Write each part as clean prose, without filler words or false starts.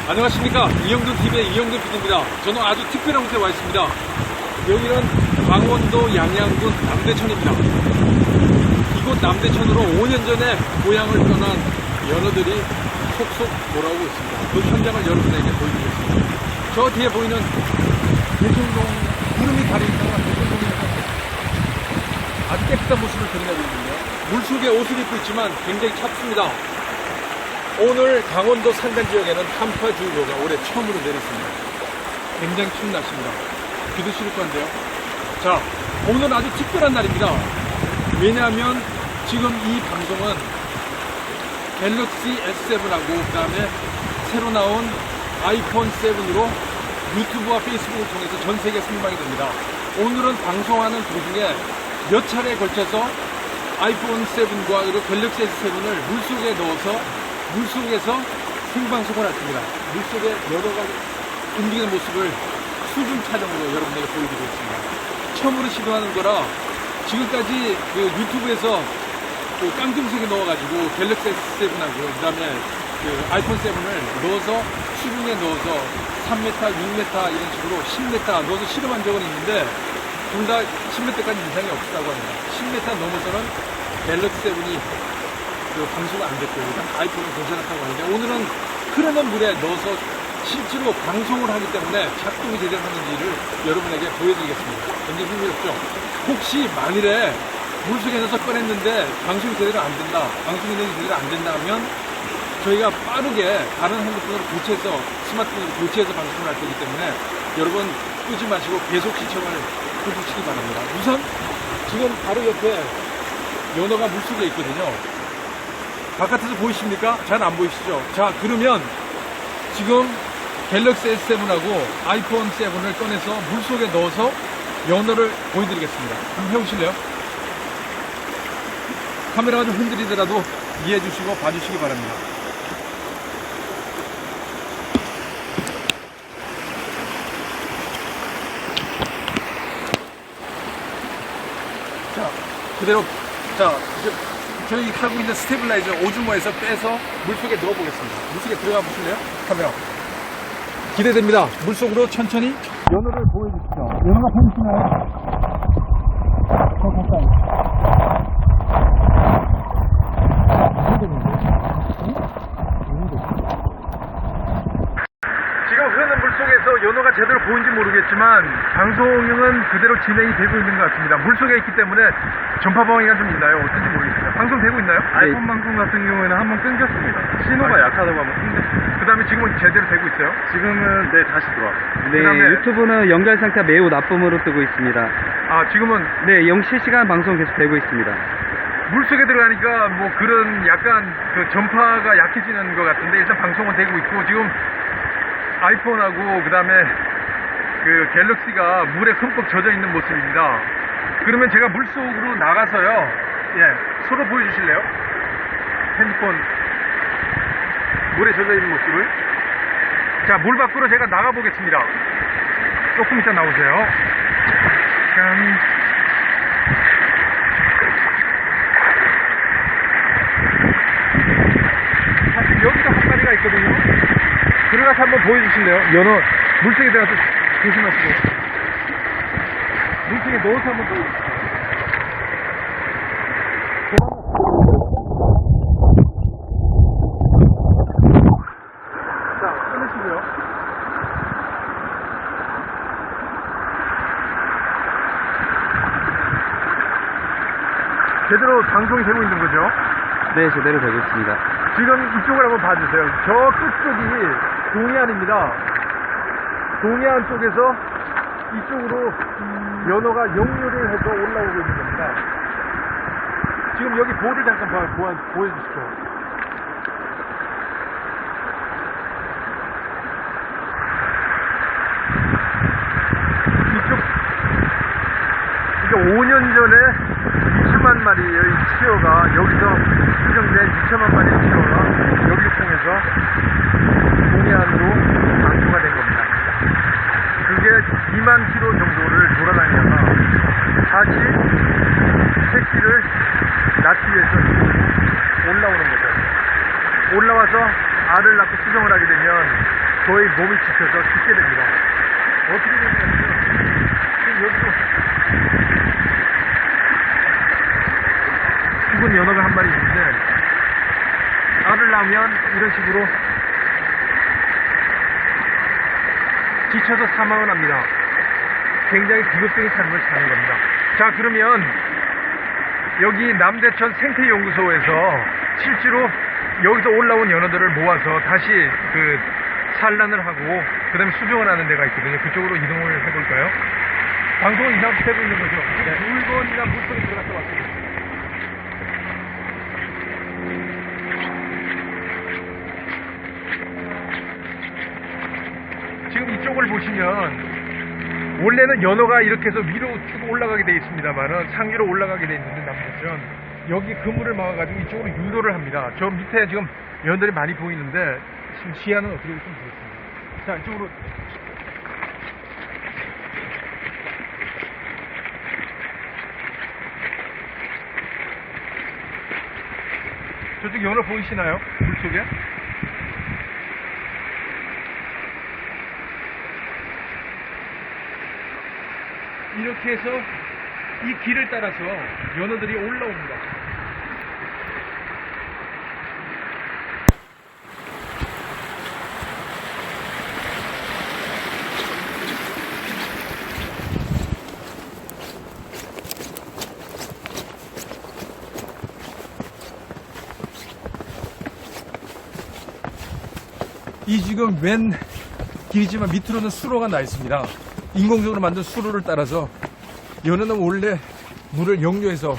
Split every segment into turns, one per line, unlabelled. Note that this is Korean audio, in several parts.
안녕하십니까. 이영돈TV의 이영돈 PD입니다. 저는 아주 특별한 곳에 와 있습니다. 여기는 강원도 양양군 남대천입니다. 이곳 남대천으로 5년 전에 고향을 떠난 연어들이 속속 돌아오고 있습니다. 그 현장을 여러분에게 보여드리겠습니다. 저 뒤에 보이는 대청동 구름이 가려있다가 대청동에서 아주 깨끗한 모습을 드러내고 있는데요. 물속에 옷을 입고 있지만 굉장히 찹습니다. 오늘 강원도 산간 지역에는 한파주의보가 올해 처음으로 내렸습니다. 굉장히 추운 날씨입니다. 비도 시릴 건데요. 자, 오늘은 아주 특별한 날입니다. 왜냐하면 지금 이 방송은 갤럭시 S7하고 그 다음에 새로 나온 아이폰 7으로 유튜브와 페이스북을 통해서 전 세계 생방이 됩니다. 오늘은 방송하는 도중에 몇 차례에 걸쳐서 아이폰 7과 그리고 갤럭시 S7을 물속에 넣어서 물속에서 생방송을 할 겁니다. 물속에 여러가 움직이는 모습을 수중 촬영으로 여러분에게 보여드리겠습니다. 처음으로 시도하는 거라 지금까지 그 유튜브에서 그 깡통색에 넣어가지고 갤럭시 S7하고 그 다음에 그 아이폰 7을 넣어서 수중에 넣어서 3m, 6m 이런 식으로 10m 넣어서 실험한 적은 있는데 둘 다 10m까지 이상이 없다고 합니다. 10m 넘어서는 갤럭시 7이 그 방수가 안 됐고요. 아이폰은 괜찮았다고 하는데 오늘은 흐르는 물에 넣어서 실제로 방송을 하기 때문에 작동이 제대로 하는지를 여러분에게 보여드리겠습니다. 굉장히 흥미롭죠? 혹시 만일에 물속에 넣어서 꺼냈는데 방송이 제대로 안 된다, 방송 기능이 제대로 안 된다 하면 저희가 빠르게 다른 핸드폰으로 교체해서 스마트폰으로 교체해서 방송을 할 거기 때문에 여러분 끄지 마시고 계속 시청을 해주시기 바랍니다. 우선 지금 바로 옆에 연어가 물속에 있거든요. 바깥에서 보이십니까? 잘 안 보이시죠? 자, 그러면 지금 갤럭시 S7하고 아이폰 7을 꺼내서 물속에 넣어서 연어를 보여드리겠습니다. 한번 해보실래요? 카메라가 좀 흔들리더라도 이해해 주시고 봐주시기 바랍니다. 자, 그대로, 자, 저희 하고 있는 스테빌라이저 오즈모에서 빼서 물속에 넣어보겠습니다. 물속에 들어가 보실래요? 카메라. 기대됩니다. 물속으로 천천히 연어를 보여주십시오. 연어가 보이시나요? 더 가까이. 지금 흐르는 물속에서 연어가 제대로 보이는지 모르겠지만 방송은 그대로 진행이 되고 있는 것 같습니다. 물속에 있기 때문에 전파 방해가 좀 있나요? 어떤지 모르겠습니다. 방송 되고 있나요?
아이폰 방송 같은 경우에는 한번 끊겼습니다. 신호가 약하다고 한번 끊겼습니다.
그 다음에 지금은 제대로 되고 있어요?
지금은 네, 다시 들어왔습니다.
네,
그다음에
유튜브는 연결 상태 매우 나쁨으로 뜨고 있습니다.
아, 지금은
네, 실시간 방송 계속 되고 있습니다.
물속에 들어가니까 뭐 그런 약간 그 전파가 약해지는 것 같은데 일단 방송은 되고 있고 지금 아이폰하고 그 다음에 그 갤럭시가 물에 흠뻑 젖어 있는 모습입니다. 그러면 제가 물속으로 나가서요, 예, 서로 보여주실래요? 핸드폰 물에 젖어 있는 모습을. 자, 물 밖으로 제가 나가 보겠습니다. 조금 이따 나오세요. 짠. 사실 여기도 한 마리가 있거든요. 들어가서 한번 보여주실래요? 연어 물속에 들어가서 조심하시고 물속에 넣어서 한번 보여주세요. 자, 끊으시고요. 제대로 방송이 되고 있는 거죠?
네, 제대로 되고 있습니다.
지금 이쪽을 한번 봐주세요. 저 끝쪽이 동해안입니다. 동해안 쪽에서 이쪽으로 연어가 역류를 해서 올라오고 있는 겁니다. 지금 여기 볼을 잠깐 보여주시죠. 이쪽, 이게 5년 전에 2천만 마리의 치어가 여기서 수정된 2천만 마리의 치어가 여기를 통해서 동해안으로 방류가 된 겁니다. 그게 2만 킬로 정도를 돌아다니다가 다시 새끼를 낳기 위해서 올라오는 거죠. 올라와서 알을 낳고 수정을 하게 되면 거의 몸이 지쳐서 죽게 됩니다. 어떻게 되냐면 지금 여기도 죽은 연어가 한 마리 있는데 알을 낳으면 이런 식으로 지쳐서 사망을 합니다. 굉장히 비극적인 삶을 사는 겁니다. 자, 그러면 여기 남대천 생태연구소에서 실제로 여기서 올라온 연어들을 모아서 다시 그 산란을 하고 그 다음에 수정을 하는 데가 있거든요. 그쪽으로 이동을 해볼까요? 방송은 이상 되고 있는 거죠? 네. 물건이나 물속에 들어갔다 왔습니다. 지금 이쪽을 보시면 원래는 연어가 이렇게 해서 위로 쭉 올라가게 되어 있습니다만은 상위로 올라가게 되어 있는데 남대천 여기 그물을 막아가지고 이쪽으로 유도를 합니다. 저 밑에 지금 연들이 많이 보이는데 지금 시야는 어떻게 될지 모르겠습니다. 자, 이쪽으로 저쪽 연어 보이시나요? 물속에? 이렇게 해서 이 길을 따라서 연어들이 올라옵니다. 이 지금 웬 길이지만 밑으로는 수로가 나 있습니다. 인공적으로 만든 수로를 따라서 연어는 원래 물을 역류해서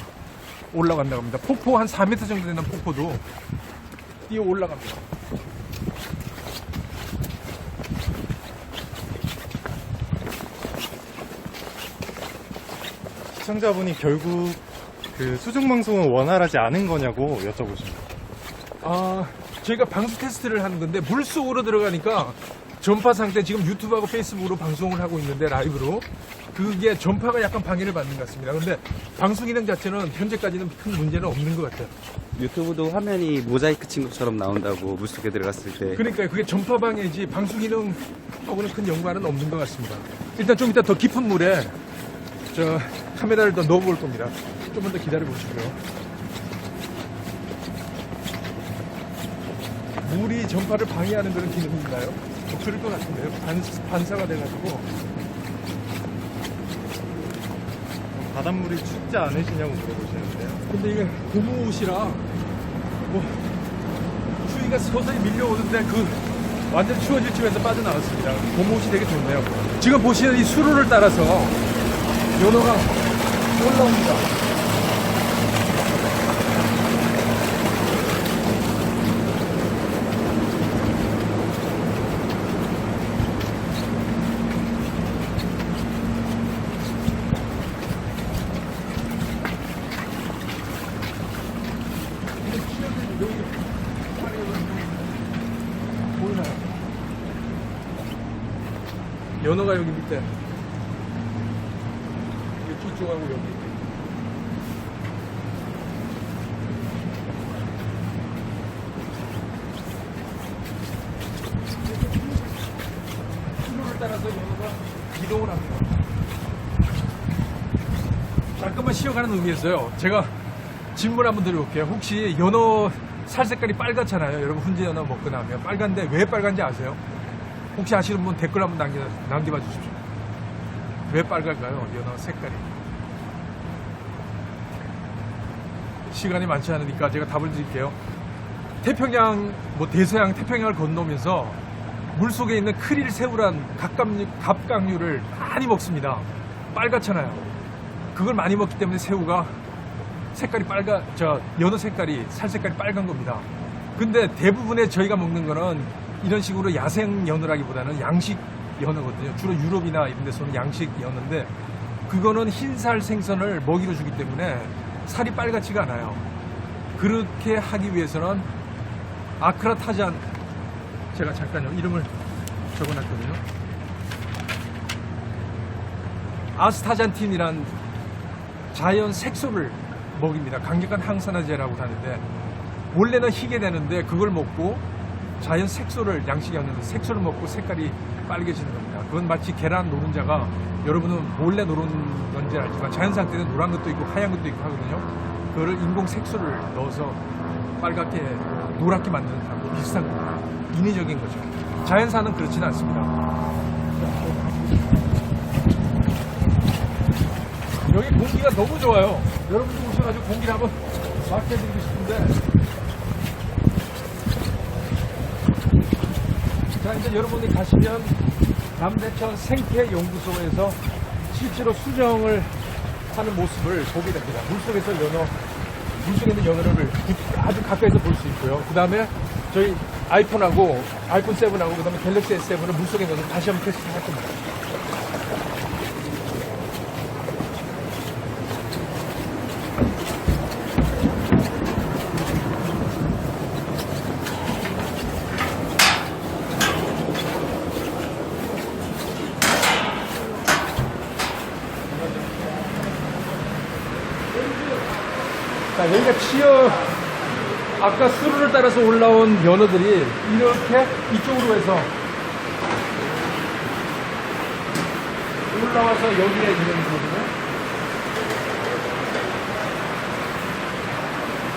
올라간다고 합니다. 폭포 한 4m 정도 되는 폭포도 뛰어 올라갑니다.
시청자분이 결국 그 수중방송은 원활하지 않은 거냐고 여쭤보십니다.
저희가 방수 테스트를 하는 건데 물속으로 들어가니까 전파 상태, 지금 유튜브하고 페이스북으로 방송을 하고 있는데 라이브로 그게 전파가 약간 방해를 받는 것 같습니다. 근데 방수 기능 자체는 현재까지는 큰 문제는 없는 것 같아요.
유튜브도 화면이 모자이크 친 것처럼 나온다고 물속에 들어갔을 때.
그러니까 그게 전파 방해지 방수 기능하고는 큰 연관은 없는 것 같습니다. 일단 좀 이따 더 깊은 물에 저 카메라를 더 넣어볼 겁니다. 조금 더 기다려 보시고요. 물이 전파를 방해하는 그런 기능이 있나요? 그럴 것 같은데요. 반사가 돼가지고.
바닷물이 춥지 않으시냐고 물어보시는데요.
근데 이게 고무옷이라 뭐 추위가 서서히 밀려오는데 완전 추워질 쯤에서 빠져나왔습니다. 고무옷이 되게 좋네요. 지금 보시는 이 수로를 따라서 연어가 올라옵니다. 보이나요? 연어가 여기 밑에 여기 뒤쪽하고 여기 수로를 따라서 연어가 이동을 합니다. 잠깐만 쉬어가는 의미에서요. 제가 질문 한번 드려볼게요. 혹시 연어 살 색깔이 빨갛잖아요. 여러분 훈제 연어 먹고 나면 빨간데 왜 빨간지 아세요? 혹시 아시는 분 댓글 한번 남겨봐 주십시오. 왜 빨갈까요? 연어 색깔이. 시간이 많지 않으니까 제가 답을 드릴게요. 태평양, 대서양 태평양을 건너면서 물속에 있는 크릴, 새우란 갑각류를 많이 먹습니다. 빨갛잖아요. 그걸 많이 먹기 때문에 새우가 색깔이 연어 색깔이, 살 색깔이 빨간 겁니다. 근데 대부분의 저희가 먹는 거는 이런 식으로 야생 연어라기보다는 양식 연어거든요. 주로 유럽이나 이런 데서는 양식 연어인데 그거는 흰살 생선을 먹이로 주기 때문에 살이 빨갛지가 않아요. 그렇게 하기 위해서는 아크라타잔, 제가 잠깐요 이름을 적어놨거든요. 아스타잔틴이란 자연 색소를 먹입니다. 강력한 항산화제라고 하는데 원래는 희게 되는데 그걸 먹고 자연 색소를 양식이 없는 색소를 먹고 색깔이 빨개지는 겁니다. 그건 마치 계란 노른자가 여러분은 몰래 노른 건지 알지만 자연 상태는 노란 것도 있고 하얀 것도 있고 하거든요. 그거를 인공 색소를 넣어서 빨갛게 노랗게 만드는 거하고 비슷한 겁니다. 인위적인 거죠. 자연산은 그렇지는 않습니다. 여기 공기가 너무 좋아요. 여러분들 오셔가지고 공기를 한번 맡겨드리고 싶은데. 자, 이제 여러분이 가시면 남대천 생태연구소에서 실제로 수정을 하는 모습을 보게 됩니다. 물속에서 물속에 있는 연어를 아주 가까이서 볼 수 있고요. 그 다음에 저희 아이폰 7하고 그 다음에 갤럭시 S7을 물속에 넣어서 다시 한번 테스트 할 겁니다. 자, 여기가 아까 수로를 따라서 올라온 연어들이 이렇게 이쪽으로 해서 올라와서 여기에 있는 거거든요.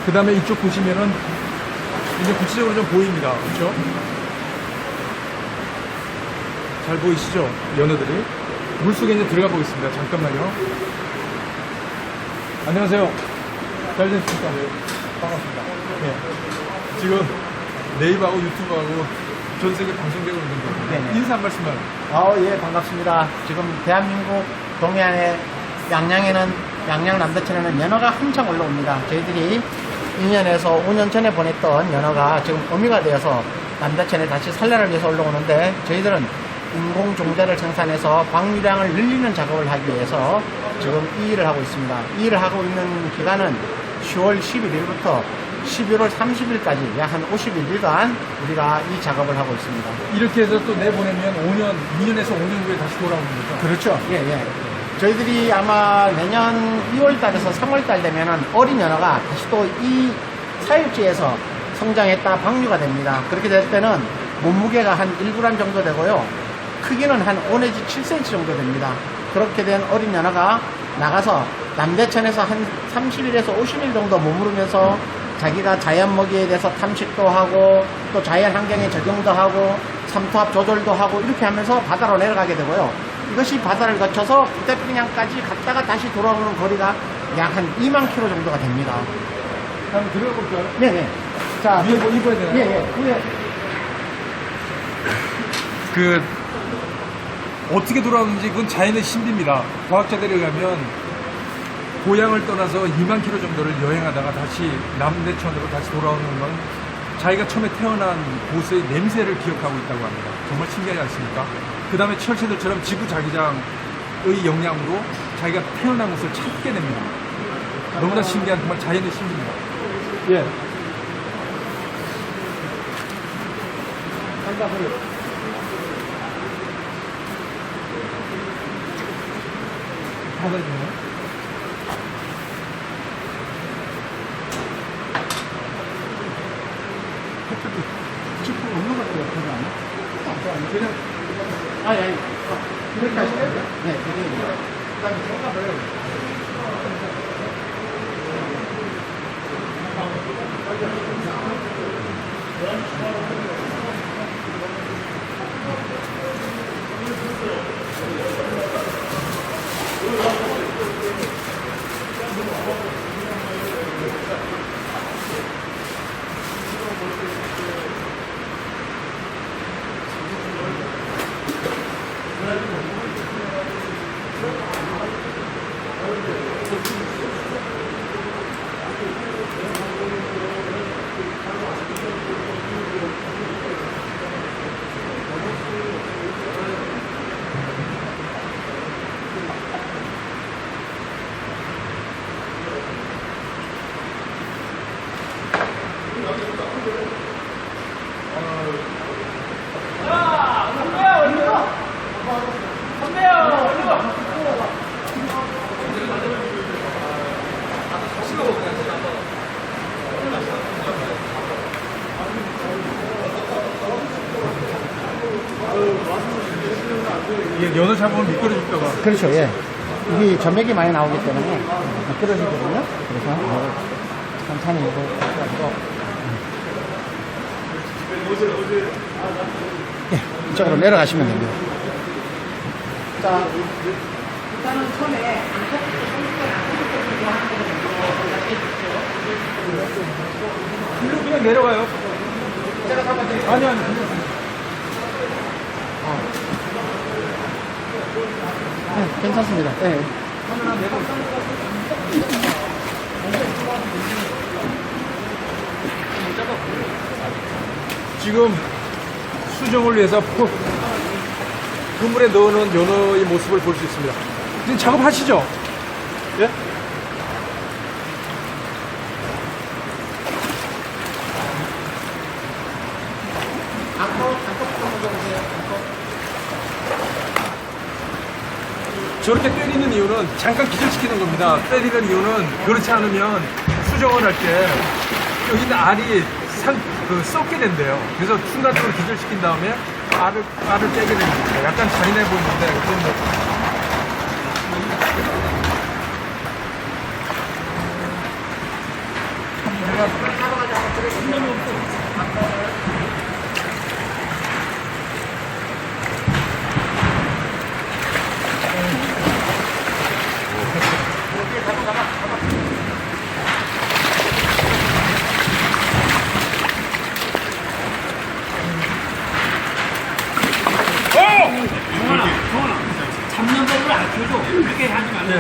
그 다음에 이쪽 보시면은 이제 구체적으로 좀 보입니다. 그렇죠? 잘 보이시죠? 연어들이. 물속에 이제 들어가 보겠습니다. 잠깐만요. 안녕하세요. 잘 됐습니까? 네. 반갑습니다. 네. 지금 네이버하고 유튜브하고 전 세계 방송되고 있는
네네.
거 인사 한 말씀만.
예, 반갑습니다. 지금 대한민국 동해안의 양양 남대천에는 연어가 한창 올라옵니다. 저희들이 2년에서 5년 전에 보냈던 연어가 지금 어미가 되어서 남대천에 다시 산란을 위해서 올라오는데 저희들은 인공 종자를 생산해서 방류량을 늘리는 작업을 하기 위해서 지금 이 일을 하고 있습니다. 이 일을 하고 있는 기간은 10월 11일부터 11월 30일까지 약 한 51일간 우리가 이 작업을 하고 있습니다.
이렇게 해서 또 내보내면 2년에서 5년 후에 다시 돌아오는 거죠?
그렇죠. 예, 예. 저희들이 아마 내년 2월달에서 3월달 되면은 어린 연어가 다시 또 이 사육지에서 성장했다 방류가 됩니다. 그렇게 될 때는 몸무게가 한 1g 정도 되고요. 크기는 한 5 내지 7cm 정도 됩니다. 그렇게 된 어린 연어가 나가서 남대천에서 한 30일에서 50일 정도 머무르면서 자기가 자연 먹이에 대해서 탐식도 하고 또 자연 환경에 적용도 하고 삼투압 조절도 하고 이렇게 하면서 바다로 내려가게 되고요. 이것이 바다를 거쳐서 북태평양까지 갔다가 다시 돌아오는 거리가 약 한 2만 킬로 정도가 됩니다.
한번 들어가 볼까요?
네네. 자,
위에 뭐 입어야 되나요?
예, 예. 위에.
어떻게 돌아오는지 그건 자연의 신비입니다. 과학자들에 의하면 고향을 떠나서 2만 킬로 정도를 여행하다가 다시 남대천으로 다시 돌아오는 건 자기가 처음에 태어난 곳의 냄새를 기억하고 있다고 합니다. 정말 신기하지 않습니까? 그 다음에 철새들처럼 지구자기장의 영향으로 자기가 태어난 곳을 찾게 됩니다. 너무나 신기한 정말 자연의 신비입니다. 예. 받아주네요.
지금 없는 것 같아요. 그거 아니야?
그냥
아니. 그렇게 하시면 돼요? 네, 그게. 그다음에 생각을.
이게 연어 잡으면 미끄러질까봐.
그렇죠, 예. 이게 점액이 많이 나오기 때문에 미끄러지거든요. 그래서 천천히 이거 가지고 예, 이쪽으로 내려가시면 됩니다. 자, 일단은 처음에
일로 그냥 내려가요.
제가 잡아드릴게요.
아니.
네, 괜찮습니다. 네.
지금 수정을 위해서 그물에 넣어놓은 연어의 모습을 볼 수 있습니다. 지금 작업하시죠? 예? 저렇게 때리는 이유는 잠깐 기절시키는 겁니다. 때리는 이유는 그렇지 않으면 수정을 할 때 여기 있는 알이 썩게 된대요. 그래서 순간적으로 기절시킨 다음에 알을 빼게 됩니다. 약간 잔인해 보이는데 그건 뭐
잡는 법을 안 켜줘. 그렇게 하지 말고.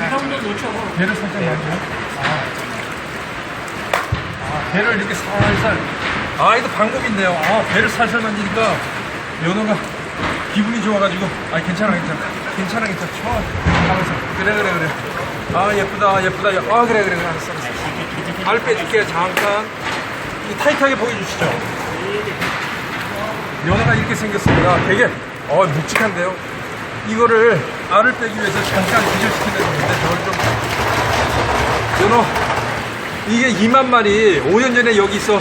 가운데 놓쳐.
배를 살짝 넣어줘요. 배를 이렇게 살살. 이거 방법이 있네요. 배를 살살 만지니까 연어가 기분이 좋아가지고, 괜찮아. 쳐. 하면서. 그래. 예쁘다. 그래. 알았어. 알 빼줄게. 잠깐. 타이트하게 보여주시죠. 연어가 이렇게 생겼습니다. 되게, 묵직한데요. 이거를 알을 빼기 위해서 잠깐 기절시키는 건데, 저걸 좀. 연어, 이게 2만 마리 5년 전에 여기서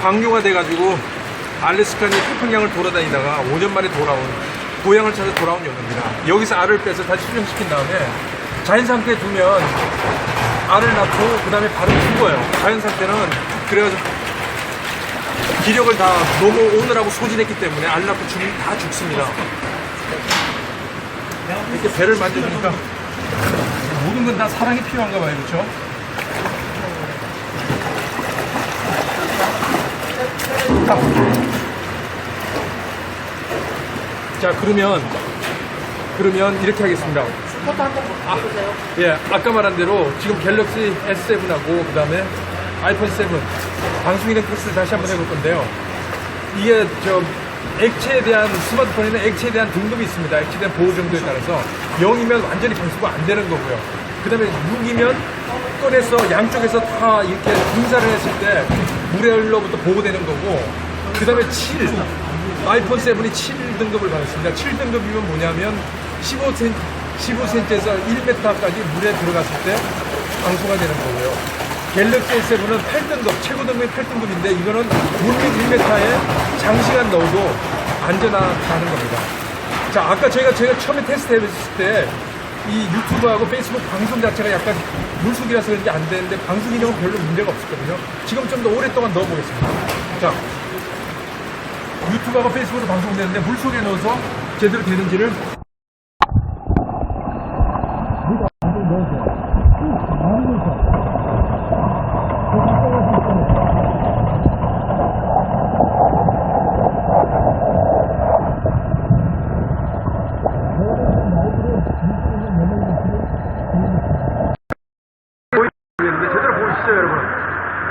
방류가 돼가지고 알래스카니 태평양을 돌아다니다가 5년 만에 돌아온, 고향을 찾아 돌아온 연어입니다. 여기서 알을 빼서 다시 수정시킨 다음에 자연 상태에 두면 알을 낳고 그 다음에 바로 죽어요. 자연 상태는 그래가지고 기력을 다 너무 오느라고 소진했기 때문에 알 낳고 다 죽습니다. 이렇게 배를 만져주니까 모든 건 다 사랑이 필요한가 봐요. 그렇죠? 자, 그러면 이렇게 하겠습니다. 아까 말한 대로 지금 갤럭시 S7하고 그 다음에 아이폰 7 방송이된 테스트를 다시 한번 해볼 건데요. 이게 액체에 대한, 스마트폰에는 액체에 대한 등급이 있습니다. 액체에 대한 보호 정도에 따라서 0이면 완전히 방수가 안 되는 거고요. 그 다음에 6이면 꺼내서 양쪽에서 다 이렇게 분사를 했을 때 물의 흘러부터 보호되는 거고, 그 다음에 7, 아이폰 7이 7등급을 받았습니다. 7등급이면 뭐냐면 15cm에서 1m까지 물에 들어갔을 때 방수가 되는 거고요. 갤럭시 S7은 8등급, 최고 등급이 8등급인데 이거는 물 1m에 장시간 넣어도 안전하다는 겁니다. 자, 아까 제가 처음에 테스트 해봤을 때 이 유튜브하고 페이스북 방송 자체가 약간 물속이라서 그런지 안 되는데 방수 기능은 별로 문제가 없었거든요. 지금 좀 더 오랫동안 넣어보겠습니다. 자, 유튜브하고 페이스북으로 방송되는데 물속에 넣어서 제대로 되는지를 제대로 보이시죠, 여러분?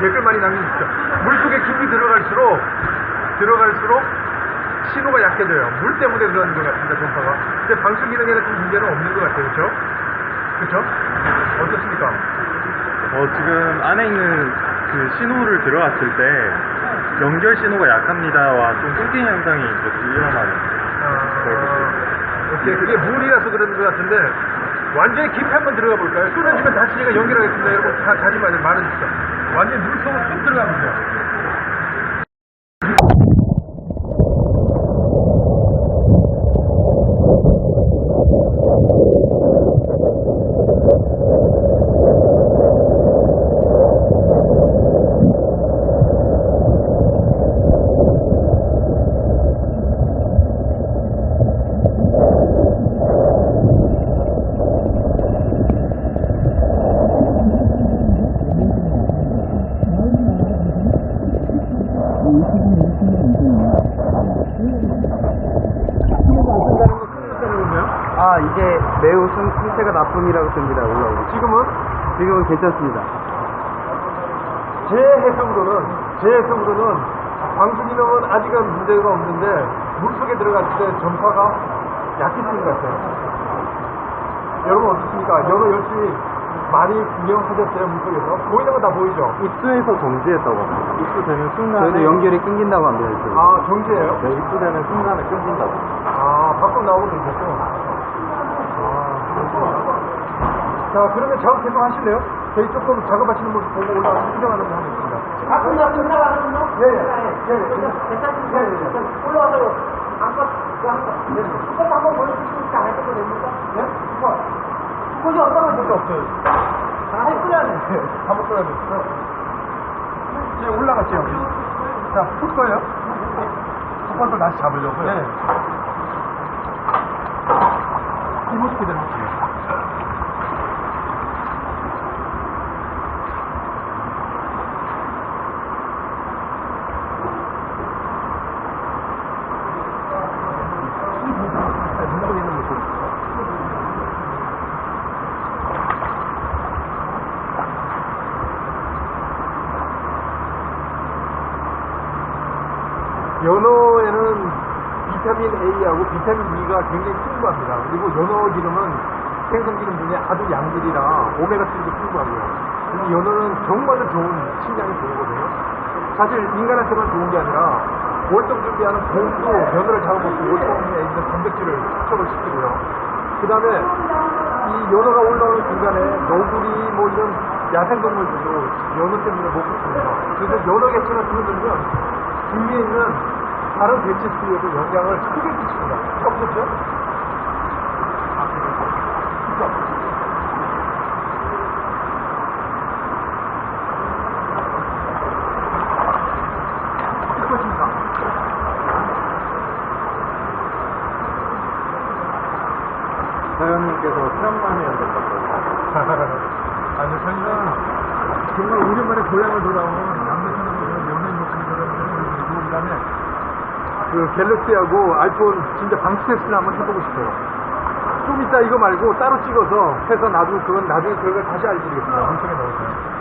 댓글 많이 남겨주십시오. 물속에 깊이 들어갈수록 신호가 약해져요. 물 때문에 그러는 것 같습니다, 전파가. 근데 방수 기능에는 좀 문제는 없는 것 같아요, 그렇죠? 어떻습니까?
지금 안에 있는 그 신호를 들어갔을 때 연결 신호가 약합니다와 좀 끊기는 현상이 일어나는
오케이. 그게 물이라서 그러는 것 같은데 완전히 깊이 한번 들어가 볼까요? 쏟아지면 다시 제가 연결하겠습니다. 여러분 다 자지 말아주시죠. 완전히 물속으로 쏙 들어가면요.
아, 이게 매우 상태가 나쁨이라고 듭니다, 올라오고. 지금은 괜찮습니다.
제 해석으로는 방수 기능은 아직은 문제가 없는데 물속에 들어갔을 때 전파가 약해지는 것 같아요. 여러분 어떻습니까? 연어 열심히 많이 구경하셨어요, 물속에서? 보이는 건 다 보이죠?
입수해서 정지했다고 합니다. 입수되는 순간에.
저희도 연결이 끊긴다고 합니다, 이쪽으로.
아, 정지예요?
네, 입수되는 순간에 끊긴다고.
아, 밖으로 나오고 있었어. 자, 그러면 작업 계속 하실래요? 저희 조금 작업하시는 모습 보고 올라가서 구경하는 거 하겠습니다.
끝나가는 거?
괜찮습니다.
올라와서 한껏 그거 한번 보여주시니까 안 해도 됩니까?
네?
그거 어떤
그거 없어요.
다 해꾸려네.
한번 끌어야 돼. 이제 올라갔죠. 자, 풀 거예요? 첫 다시 잡으려고요. 네. 이 모습 그대로 할게요. 연어에는 비타민 A하고 비타민 E가 굉장히 풍부합니다. 그리고 연어 기름은 생선 기름 중에 아주 양질이라 오메가3도 풍부하고요. 그래서 연어는 정말로 좋은, 신장이 좋거든요. 사실 인간한테만 좋은 게 아니라 월동 준비하는 곰도 연어를 잡아먹고 월동에 있는 단백질을 축적을 시키고요. 그 다음에 이 연어가 올라오는 중간에 너구리 뭐 이런 야생동물들도 연어 때문에 먹고 있습니다. 그래서 연어 개체가 줄어들면 주위에 있는 다른 개체수에도 영향을 크게 끼칩니다. 해보셨죠? 이것입니다.
사장님께서 체험만이 연습했다고.
아니, 저희는 정말 5년 만에 고향을 돌아온 남대천에서 연예인 목소리 돌아오는 그 다음에 그 갤럭시하고 아이폰 진짜 방수 테스트를 한번 해보고 싶어요. 좀 이따 이거 말고 따로 찍어서 해서 나중에 그건 나중에 결과를 다시 알려드리겠습니다. 방송에 넣어서요.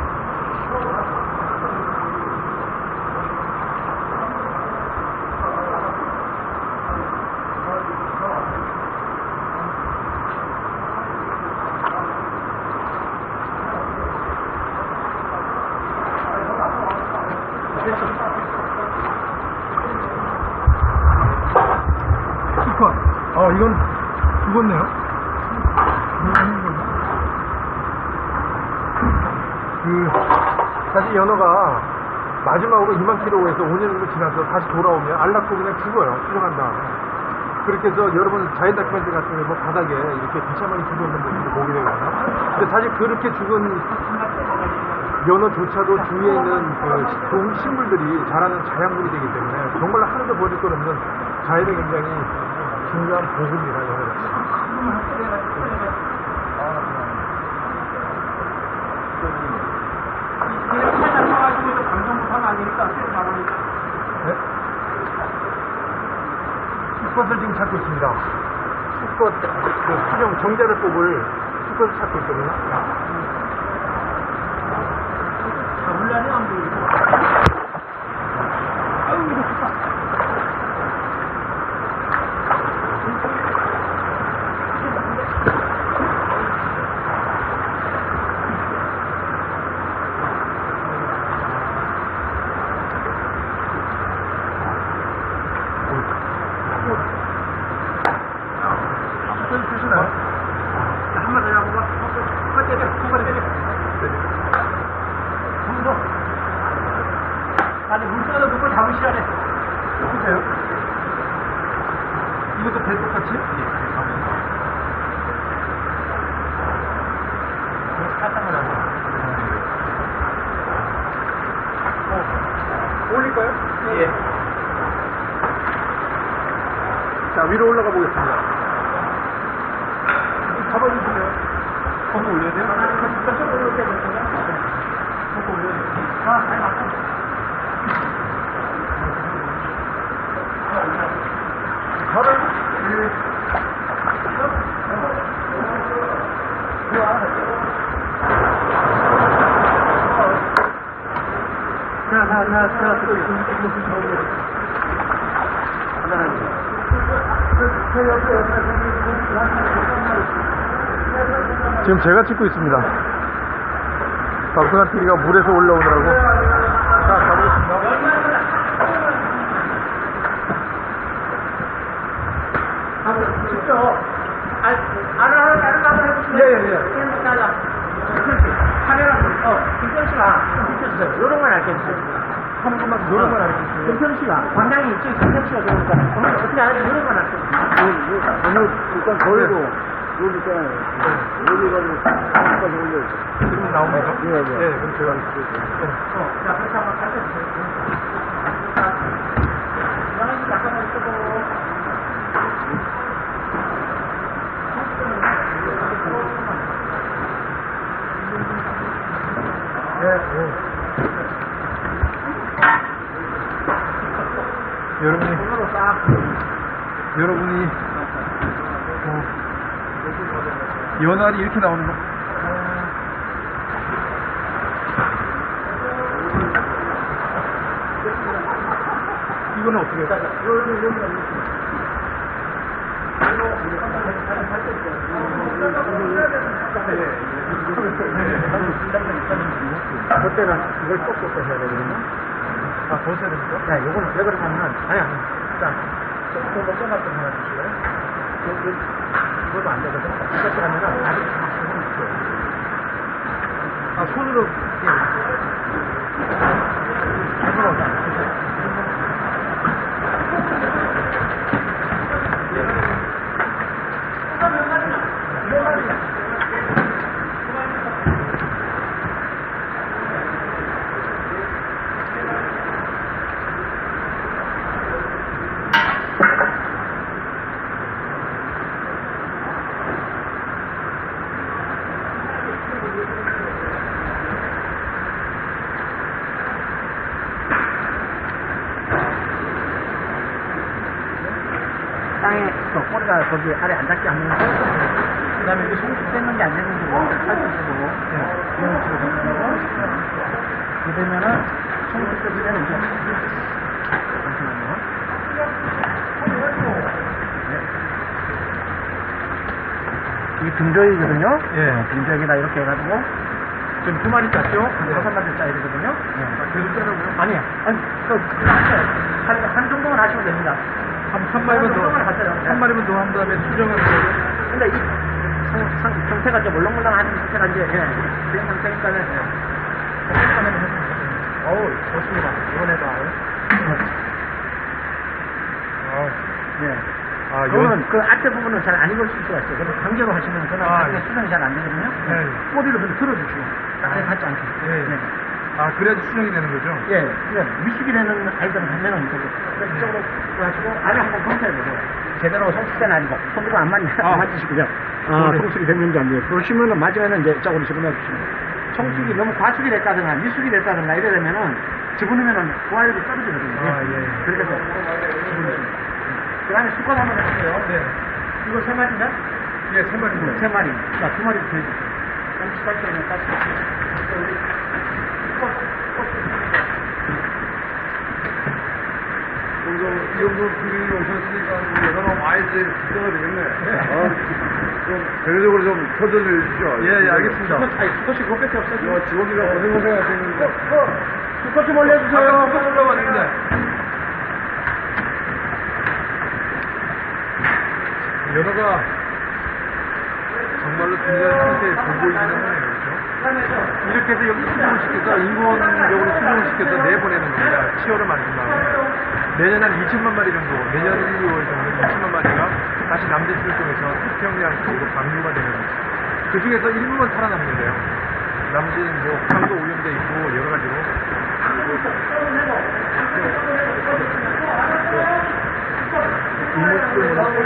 이건 죽었네요. 사실 연어가 마지막으로 2만 킬로에서 5년 정도 지나서 다시 돌아오면 안락고 그냥 죽어요. 죽어간 다음에. 그렇게 해서 여러분 자연 다큐멘터리 같은 경우에 뭐 바닥에 이렇게 비참하게 죽어있는 모습을 보게 되거든요. 근데 사실 그렇게 죽은 연어조차도 주위에 있는 그 좋은 식물들이 자라는 자양분이 되기 때문에 정말로 하늘도 버릴 것 없는 자연의 굉장히 중요한 보급입니다. 네? 수컷을 지금 찾고 있습니다. 수컷, 그 수정 정자를 뽑을 수컷을 찾고 있거든요.
물란이 안 보이고. 아유, 이거 좋다.
한번 더 잡아봐.
아니, 물속에서 누굴 잡으시라네.
보세요. 이것도 배 똑같이? 올릴까요?
예.
자, 위로 올라가 보겠습니다. 잡아주시면 거기 올려야 돼요?
아, 잘 맞다.
지금 제가 찍고 있습니다. 박순환 TV가 물에서 올라오느라고. 자, 가보겠습니다.
김태현 씨가 좀 비켜주세요. 요런만 알려주세요. 한 번만 요런만 알려주세요. 김태현 씨가 광장이 이쪽에 김태현 씨가 그러니까 오늘 어떻게 안 하는지 요런만 알려주세요.
오늘 일단 걸고 여기 있잖아요. 여기 가지고 여기까지 올려요.
지금 나옵니까?
예.
네, 그럼 제가
자, 그렇게 한번 가르쳐주세요. 이만한 씨 잠깐만 있어보고.
여러분이 연알이 이렇게 나오는 거. 이거는 어떻게 해요?
그때는 이걸 꼭 해야 되거든요.
아, 더 써야 됩니까?
야, 요거는 왜 그러냐면, 아니야. 자, 조금 더 쫑가 좀 하나 주시고요. 그것도 안 되거든. 이렇게 하면은 아직 손을 있어요.
아, 손으로.
땅에 꼬리가 거기 아래 안 닿게 하면 그 다음에 이게 손수 뺐는지 안 됐는지 먼저 살펴보고 이런 식으로 되고 이렇게 되면은 손수 뺐을 때는 이제 잠시만요. 이게 등저이거든요.
예.
등저기다 이렇게 해가지고 지금 2마리 짰죠? 6마리 짜야 되거든요.
계속 자르고요?
아니야. 아니, 한 정도만 하시면 됩니다.
한 마리만 더.
정도만 하세요.
한 마리만 더 한 다음에 수정하는 거예요.
근데 이 상태가 좀 물렁물렁한 상태가 이제 그런 상태니까는
어우, 좋습니다. 이번에도
네.
아,
그거는 그 앞에 부분은 잘 안 익을 수가 있어요. 그래서 강제로 하시면 그건
아,
나중에
예.
수정이 잘 안 되거든요.
네.
꼬리를 좀 틀어주시고 아래 닿지 않게.
예. 아, 그래야지 수정이 되는 거죠?
예, 그냥 미숙이 되는 아이들은 하면은 이쪽으로 하시고 아래 한번 검사해 보세요. 제대로 성숙된 아니고 손으로 안 만지시고요.
네.
성숙이 됐는지 안 돼요. 그러시면은 맞으면은 이제 이쪽으로 집어넣어주시면 성숙이 너무 과숙이 됐다든가 미숙이 됐다든가 이래 되면은 집어넣으면은 고화율이 떨어지거든요.
아, 예.
그렇게 해서 집어넣으시면. 그 다음에 수컷 한번 해주세요.
네.
이거 3마리인가?
예, 3마리입니다.
3마리. 자, 2마리 더 해주세요. 잠시 살짝만 다시.
이 정도 분위기 오셨으니까 여러 많이 찍어야 되겠네. 좀 대외적으로 좀 터전해 주시죠.
예, 알겠습니다.
수컷이 그것밖에 없어요.
직원이가 고생 하시는데.
수컷 좀 올려주세요.
아까 올라왔는데. 연어가 정말로 굉장히 상태에 돋보이기는 하네요. 그렇죠? 이렇게 해서 여기 수정을 시켜서 인공적으로 수정을 시켜서 내보내는 겁니다. 치어를 만든 다음에. 내년 한 2천만 마리 정도, 내년 1, 2월 정도 2천만 마리가 다시 남대천을 통해서 태평양 쪽으로 방류가 되는 거죠. 그 중에서 일부만 살아남는데요. 나머지 뭐 호탕도 오염돼 있고 여러 가지로. 이 모습을 보고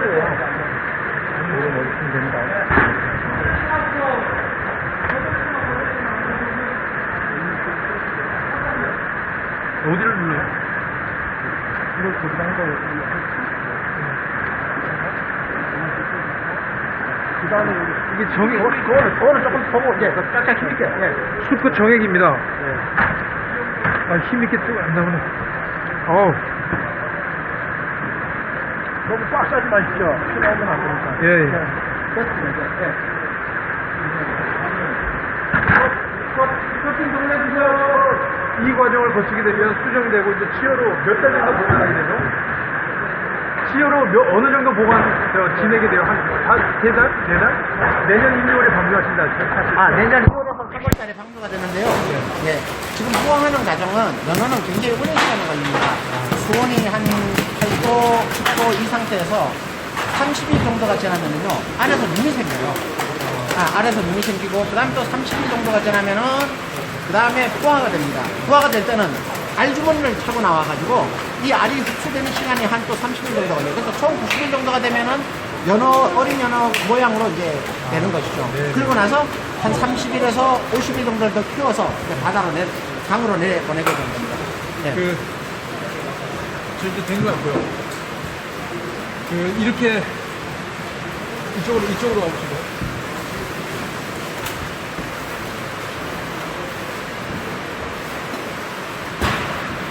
이거 먹으시면 됩니다. 어디를 눌러요? 이거 거기다 해서 그다음에 이게 정액, 그거는 조금 더 예, 약간 힘있게, 예. 숯그 정액입니다. 아, 힘있게 뜨고 안 나오네. 어우. 너무 꽉 싸지 마십시오. 필요하면 안 되니까. 예, 예.
됐습니다. 예.
커팅 동네주세요. 이 과정을 거치게 되면 수정되고 이제 치어로 몇 달 정도 보관하게 되죠? 치어로 어느 정도 보관 지내게 돼요? 한 세 달? 네 달? 내년 1월에 방류하신다.
내년 2월에서 3월달에 방류가 되는데요. 예. 지금 부항하는 과정은 연어는 굉장히 오랜 시간이 걸립니다. 수온이 한 8도, 10도 이 상태에서 30일 정도가 지나면은요, 안에서 눈이 생겨요. 안에서 눈이 생기고, 그 다음에 또 30일 정도가 지나면은, 그 다음에 부화가 됩니다. 부화가 될 때는 알주머니를 차고 나와가지고, 이 알이 흡수되는 시간이 한 또 30일 정도 걸려요. 그래서 총 90일 정도가 되면은, 어린 연어 모양으로 이제 되는 것이죠. 그리고 나서 한 30일에서 50일 정도를 더 키워서 이제 강으로 내보내게 되는 겁니다. 예.
저 이제 된 것 같고요. 이렇게 이쪽으로 와보시고.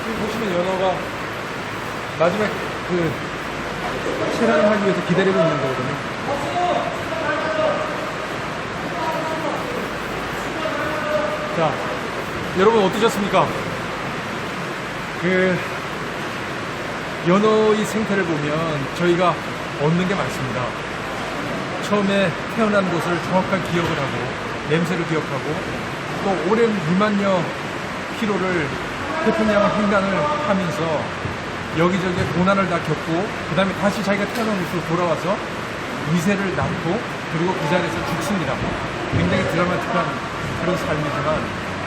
지금 보시면 연어가 마지막 체란을 하기 위해서 기다리고 있는 거거든요. 자, 여러분 어떠셨습니까? 연어의 생태를 보면 저희가 얻는 게 많습니다. 처음에 태어난 곳을 정확하게 기억을 하고 냄새를 기억하고 또 오랜 2만여 킬로를 태평양 횡단을 하면서 여기저기 고난을 다 겪고 그 다음에 다시 자기가 태어난 곳으로 돌아와서 미세를 낳고 그리고 그 자리에서 죽습니다. 굉장히 드라마틱한 그런 삶이지만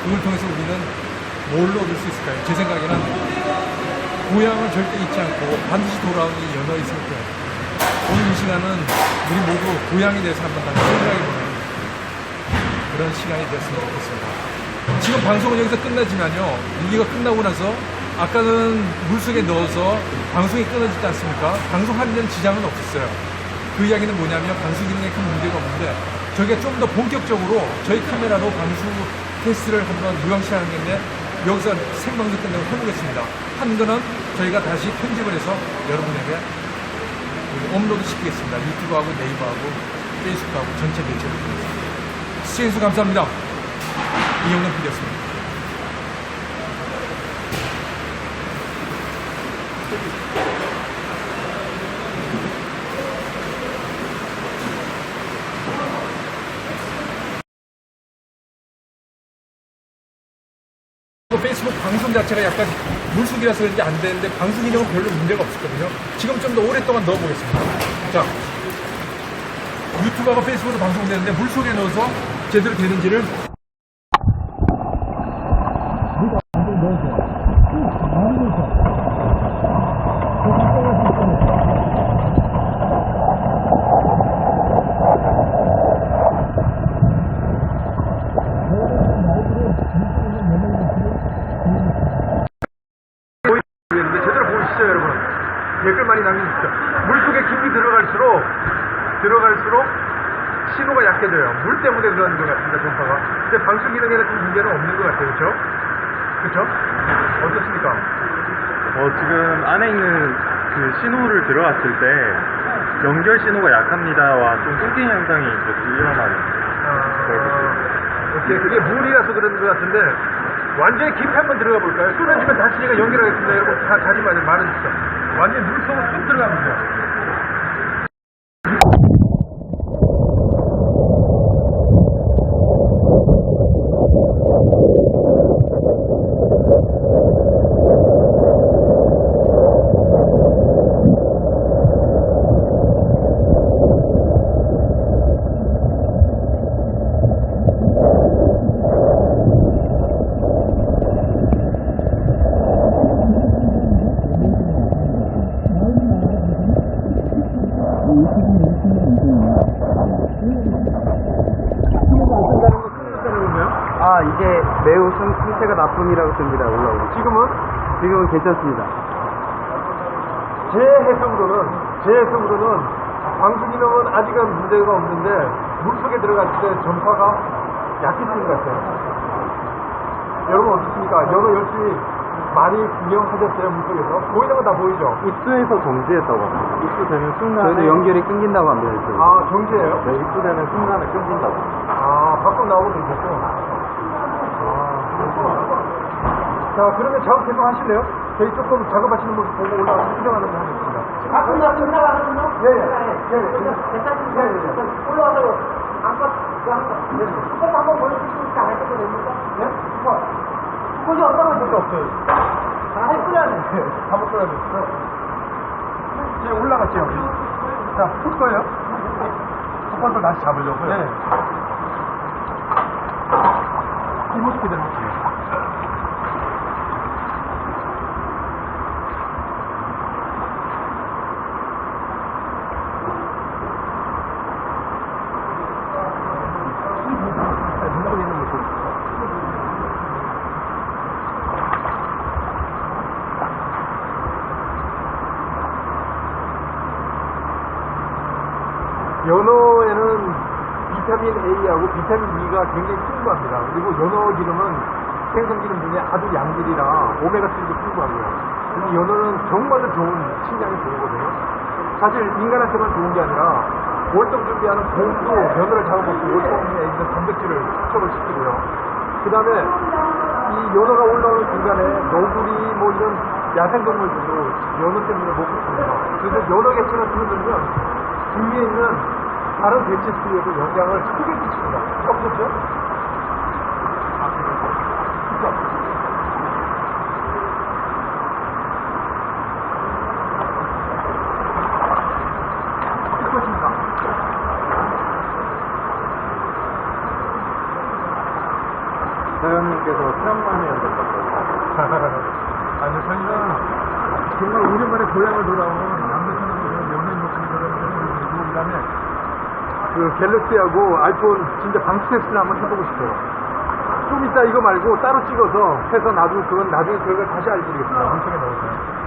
그걸 통해서 우리는 뭘로 얻을 수 있을까요? 제 생각에는 고향을 절대 잊지 않고 반드시 돌아오는 이 연어의 생태. 오늘 이 시간은 우리 모두 고향에 대해서 한번 다시 생각해보는 그런 시간이 되었으면 좋겠습니다. 지금 방송은 여기서 끝나지만요. 이거 끝나고 나서 아까는 물속에 넣어서 방송이 끊어지지 않습니까? 방송하는 데는 지장은 없었어요. 그 이야기는 뭐냐면 방수 기능에 큰 문제가 없는데 저희가 좀 더 본격적으로 저희 카메라로 방수 테스트를 한번 유황시하는 건데 여기서 생방송 끝내고 해보겠습니다. 한 거는 저희가 다시 편집을 해서 여러분에게 업로드 시키겠습니다. 유튜브하고 네이버하고 페이스북하고 전체 매체를 통해서. 시청해주셔서 감사합니다. 이영남 PD였습니다. 페이스북 방송 자체가 약간 물속이라서 그런지 안 되는데 방송 기능은 별로 문제가 없었거든요. 지금 좀 더 오랫동안 넣어보겠습니다. 자, 유튜브하고 페이스북으로 방송되는데 물속에 넣어서 제대로 되는지를
제대로 보시죠, 여러분. 댓글 많이 남겨주십시오. 물속에 깊이 들어갈수록 신호가 약해져요. 물 때문에 그러는 것 같습니다, 전파가. 근데 방수 기능에는 좀 문제는 없는 것 같아요, 그렇죠? 그렇죠? 어떻습니까?
지금 안에 있는 그 신호를 들어갔을 때 연결 신호가 약합니다와 좀 끊긴 현상이 계속 일어나는
오케이. 그게 물이라서 그러는 것 같은데 완전히 깊이 한번 들어가 볼까요? 쏟아지면 다시 제가 연결하겠습니다. 여러분 다 가지 말아주십시오. 완전히 물속으로 쭉 들어갑니다.
이게 매우 상태가 나쁨이라고 뜹니다. 올라오고. 지금은 괜찮습니다.
제 해석으로는 방수 기능은 아직은 문제가 없는데
물속에 들어갔을 때 전파가 약해지는 것 같아요. 여러분 어떻습니까? 연어 열심히 많이 구경하셨어요, 물속에서? 보이는 건 다 보이죠?
입수해서 정지했다고 합니다. 입수되는 순간에
저희도 연결이 끊긴다고 합니다. 이쪽으로.
아, 정지예요?
네, 입수되는 순간에 끊긴다고.
아, 밖으로 나오고 되겠고. 자, 그러면 작업 계속 하실래요? 저희 조금 작업하시는 모습 보고 올라가서 수정하는 거 하겠습니다.
아, 끝나가거든요?
예.
올라와서 아까 그거 한번 보여주시니까 안 해도 됩니까? 네? 그거 어떤 거
필요 없어요.
다 해줘야네.
한번 끌어야 돼. 이제 올라갔죠. 자, 풀 거예요? 첫 다시 잡으려고요? 네. 이 모습 그대로 할게요. 연어에는 비타민 A하고 비타민 E가 굉장히 풍부합니다. 그리고 연어 기름은 생선 기름 중에 아주 양질이라 오메가3도 풍부하고요. 그래서 연어는 정말로 좋은 식량이 되거든요. 사실 인간한테만 좋은 게 아니라 월동 준비하는 곰도 연어를 잡아먹고 월동에 있는 단백질을 축적을 시키고요. 그 다음에 이 연어가 올라오는 중간에 너구리 뭐 이런 야생동물들도 연어 때문에 먹고 있습니다. 그래서 연어 개체가 줄어들면 주위에 있는 다른 개체 수에도 영향을 크게 끼칩니다. 쳐보셨죠? 이것입니다.
사장님께서 태양만에 연락했다고.
아니, 저희가 정말 5년 만에 고향을 돌아온 남대천에서 연예인 모습을 보여드리고, 그 다음에 그 갤럭시하고 아이폰 진짜 방수 테스트를 한번 해보고 싶어요. 좀 이따 이거 말고 따로 찍어서 해서 나중에 그건 나중에 결과 다시 알려드리겠습니다. 물속에 넣어서요.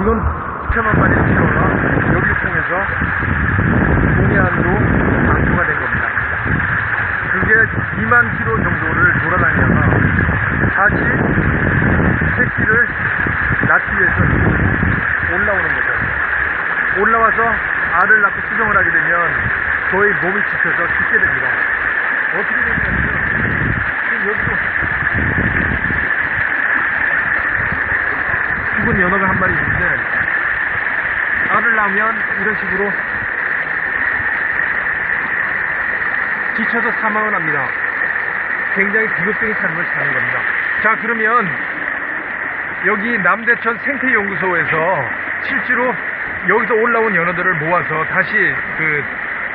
이건 2천만 마리 치어가 여기 통해서 동해안으로 방류가 된 겁니다. 그게 2만 킬로 정도를 돌아다니다가 다시 새끼를 낳기 위해서 올라오는 거죠. 올라와서 알을 낳고 수정을 하게 되면 저희 몸이 지쳐서 죽게 됩니다. 어떻게 되냐면 지금 여기도 죽은 연어가 한 마리 있는데 알을 낳으면 이런 식으로 지쳐서 사망을 합니다. 굉장히 비극적인 삶을 사는 겁니다. 자, 그러면 여기 남대천 생태연구소에서 실제로 여기서 올라온 연어들을 모아서 다시 그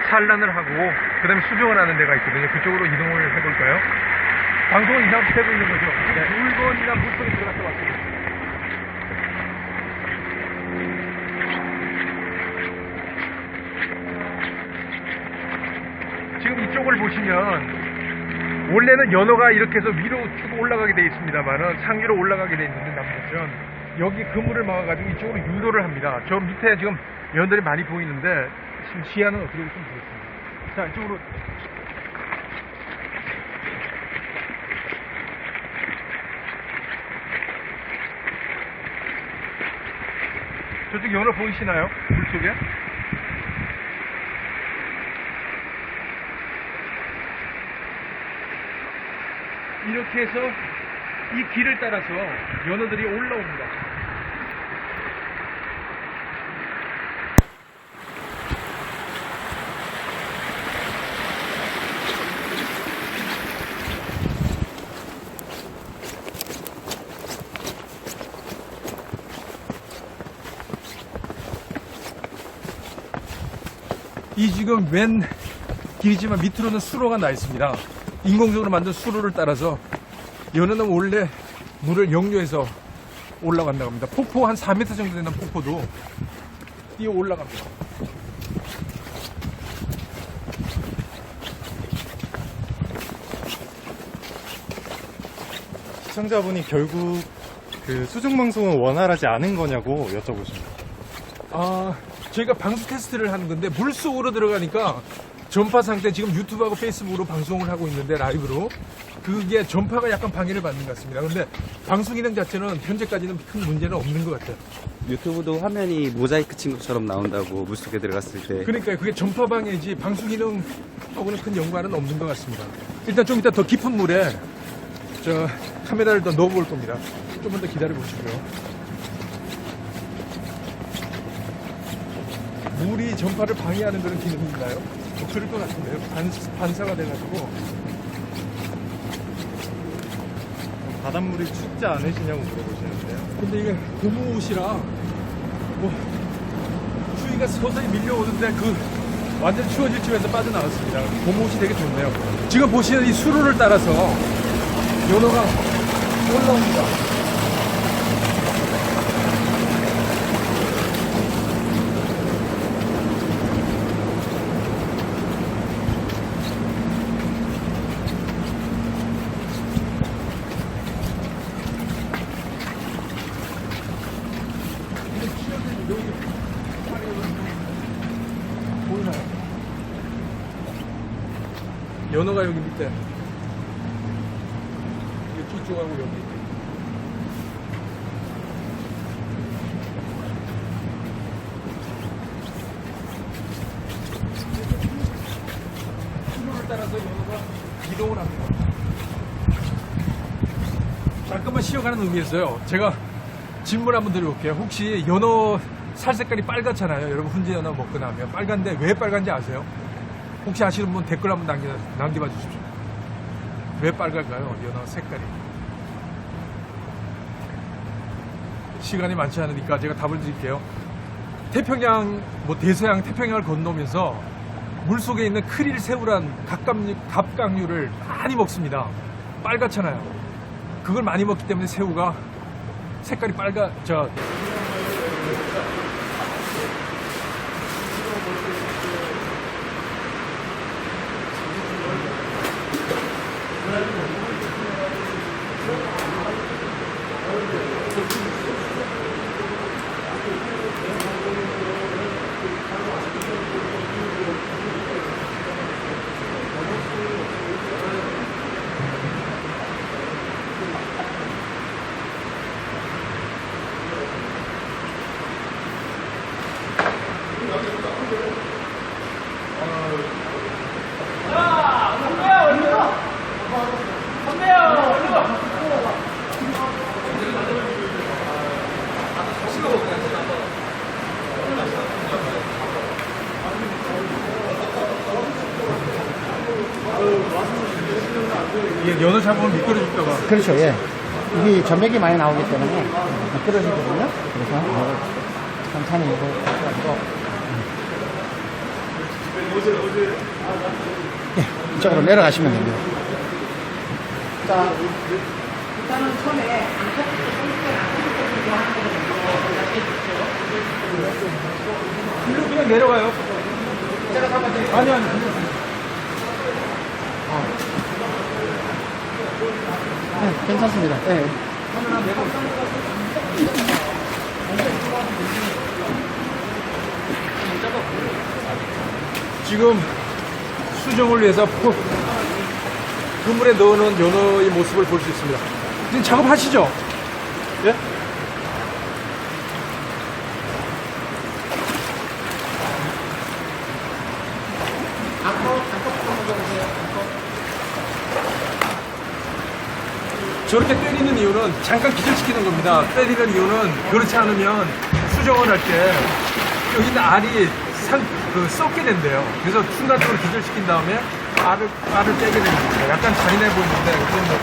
산란을 하고 그 다음에 수정을 하는 데가 있거든요. 그쪽으로 이동을 해볼까요? 방송은 이상부터 되고 있는 거죠. 물건이나 물속에 들어갔다 왔습니다. 지금 이쪽을 보시면 원래는 연어가 이렇게 해서 위로 쭉 올라가게 돼 있습니다만은 상위로 올라가게 돼 있는데 남대천 여기 그물을 막아가지고 이쪽으로 유도를 합니다. 저 밑에 지금 연어들이 많이 보이는데 지금 시야는 어떻게 될지 모르겠습니다. 자, 이쪽으로 저쪽 연어 보이시나요? 물속에? 이렇게 해서 이 길을 따라서 연어들이 올라옵니다. 이 지금 웬 길이지만 밑으로는 수로가 나 있습니다. 인공적으로 만든 수로를 따라서 연어는 원래 물을 역류해서
올라간다고 합니다. 폭포 한 4m 정도 되는 폭포도 뛰어 올라갑니다.
시청자분이 결국 그 수중방송은 원활하지 않은 거냐고 여쭤보십니다.
저희가 방수 테스트를 하는 건데 물속으로 들어가니까 전파 상태 지금 유튜브하고 페이스북으로 방송을 하고 있는데 라이브로 그게 전파가 약간 방해를 받는 것 같습니다. 그런데 방수 기능 자체는 현재까지는 큰 문제는 없는 것 같아요.
유튜브도 화면이 모자이크 친 것처럼 나온다고 물속에 들어갔을 때.
그러니까 그게 전파 방해지 방수 기능하고는 큰 연관은 없는 것 같습니다. 일단 좀 이따 더 깊은 물에 저 카메라를 더 넣어볼 겁니다. 조금만 더 기다려 보시고요. 물이 전파를 방해하는 그런 기능이 있나요? 뭐 그럴 것 같은데요. 반사가 돼가지고.
바닷물이 춥지 않으시냐고 물어보시는데요.
근데 이게 고무옷이라 뭐 추위가 서서히 밀려오는데 완전 추워질 쯤에서 빠져나왔습니다. 고무옷이 되게 좋네요. 지금 보시는 이 수로를 따라서 연어가 올라옵니다. 보이나요? 연어가 여기 밑에 뒤쪽하고 여기 신호를 따라서 연어가 이동을 합니다. 잠깐만 쉬어가는 의미에서요. 제가 질문 한번 드려볼게요. 혹시 연어 살 색깔이 빨갛잖아요. 여러분 훈제 연어 먹거나 하면 빨간데 왜 빨간지 아세요? 혹시 아시는 분 댓글 한번 남겨봐 주십시오. 왜 빨갈까요? 연어 색깔이. 시간이 많지 않으니까 제가 답을 드릴게요. 태평양, 대서양 태평양을 건너면서 물속에 있는 크릴 새우란 갑각류를 많이 먹습니다. 빨갛잖아요. 그걸 많이 먹기 때문에 새우가 색깔이 이게 연어 잡으면 미끄러질까봐.
그렇죠, 예. 이게 점액이 많이 나오기 때문에 미끄러지거든요. 그래서 천천히 이거 가지고 예, 이쪽으로 내려가시면 됩니다. 자, 일단은 처음에
일로 그냥 내려가요. 제가 잡아드릴게요. 아니,
네, 괜찮습니다. 네.
지금 수정을 위해서 그물에 넣어놓은 연어의 모습을 볼 수 있습니다. 지금 작업하시죠? 예? 저렇게 때리는 이유는 잠깐 기절시키는 겁니다. 때리는 이유는 그렇지 않으면 수정을 할 때 여기 있는 알이 썩게 된대요. 그래서 순간적으로 기절시킨 다음에 알을 떼게 되는 겁니다. 약간 잔인해 보이는데 그건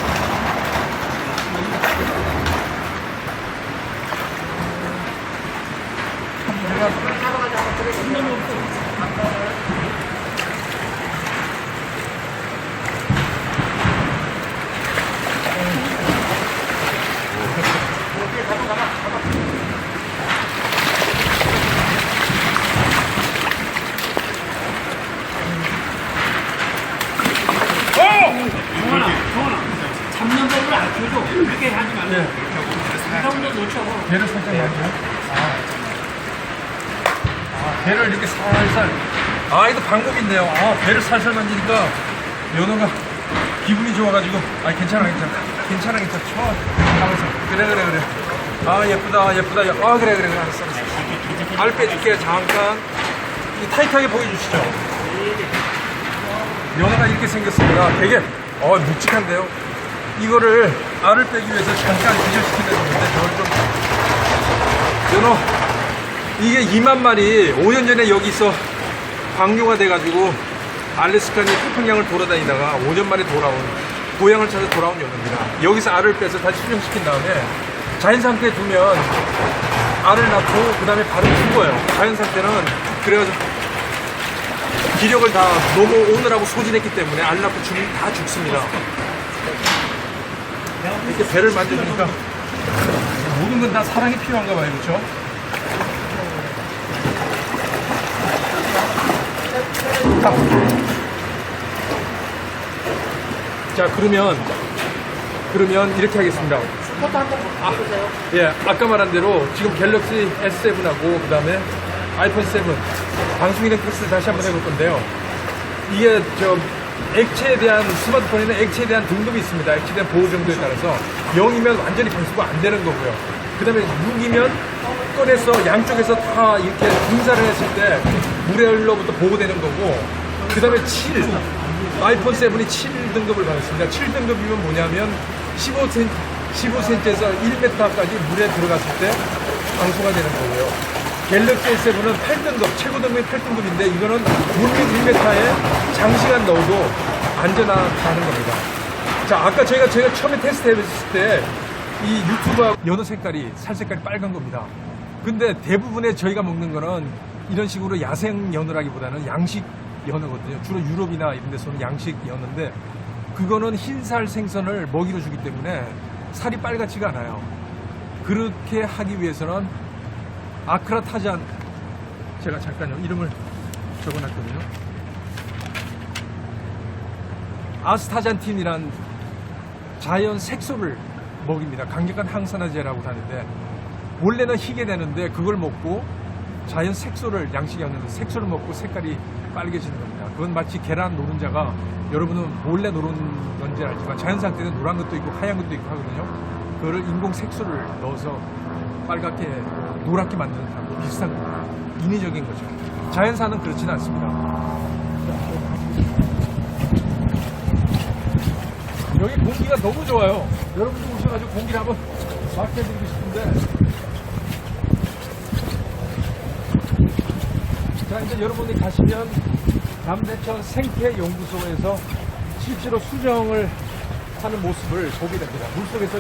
예.
사람도 놓쳐.
배를 살짝 만져요? 배를 이렇게 살살. 이거 방법이 있네요. 배를 살살 만지니까 연어가 기분이 좋아가지고. 괜찮아. 가만있어. 그래. 예쁘다. 그래. 알았어. 알 빼줄게. 잠깐. 타이트하게 보여주시죠. 연어가 이렇게 생겼습니다. 되게 묵직한데요. 이거를 알을 빼기 위해서 잠깐 기절시키는 건데 저를 좀 연어 이게 2만 마리 5년 전에 여기서 방류가 돼가지고 알래스카니 태평양을 돌아다니다가 5년 만에 돌아온 고향을 찾아 돌아온 연어입니다. 여기서 알을 빼서 다시 수정시킨 다음에 자연 상태에 두면 알을 낳고 그 다음에 바로 죽어요. 자연 상태는 그래가지고 기력을 다 너무 오느라고 소진했기 때문에 알 낳고 다 죽습니다. 이렇게 배를 만져주니까 모든 건 다 사랑이 필요한가 봐요. 그렇죠? 자, 그러면 이렇게 하겠습니다. 예, 아까 말한 대로 지금 갤럭시 S7하고 그 다음에 아이폰 7 방송이랑 테스트 다시 한번 해볼 건데요. 이게 액체에 대한 스마트폰에는 액체에 대한 등급이 있습니다. 액체에 대한 보호 정도에 따라서 0이면 완전히 방수가 안 되는 거고요. 그 다음에 6이면 꺼내서 양쪽에서 다 이렇게 분사를 했을 때 물의 흘러부터 보호되는 거고, 그 다음에 7 아이폰 7이 7등급을 받았습니다. 7등급이면 뭐냐면 15cm에서 1m까지 물에 들어갔을 때 방수가 되는 거고요. 갤럭시 S7은 8등급, 최고 등급이 8등급인데 이거는 물밑 1m에 장시간 넣어도 안전하다는 겁니다. 자, 아까 제가 처음에 테스트 해봤을 때 이 유튜브 연어 색깔이, 살 색깔이 빨간 겁니다. 근데 대부분의 저희가 먹는 거는 이런 식으로 야생 연어라기보다는 양식 연어거든요. 주로 유럽이나 이런 데서는 양식 연어인데 그거는 흰살 생선을 먹이로 주기 때문에 살이 빨갛지가 않아요. 그렇게 하기 위해서는 아크라타잔, 제가 잠깐요 이름을 적어놨거든요. 아스타잔틴이란 자연 색소를 먹입니다. 강력한 항산화제라고 하는데 원래는 희게 되는데 그걸 먹고 자연 색소를, 양식이었는데 색소를 먹고 색깔이 빨개지는 겁니다. 그건 마치 계란 노른자가, 여러분은 몰래 노른 건지 알지만 자연 상태는 노란 것도 있고 하얀 것도 있고 하거든요. 그거를 인공 색소를 넣어서 빨갛게 노랗게 만드는 거하고 비슷한 겁니다. 인위적인 거죠. 자연산은 그렇지는 않습니다. 여기 공기가 너무 좋아요. 여러분들 오셔가지고 공기를 한번 맡겨드리고 싶은데, 자, 이제 여러분이 가시면 남대천 생태연구소에서 실제로 수정을 하는 모습을 보게 됩니다. 물속에서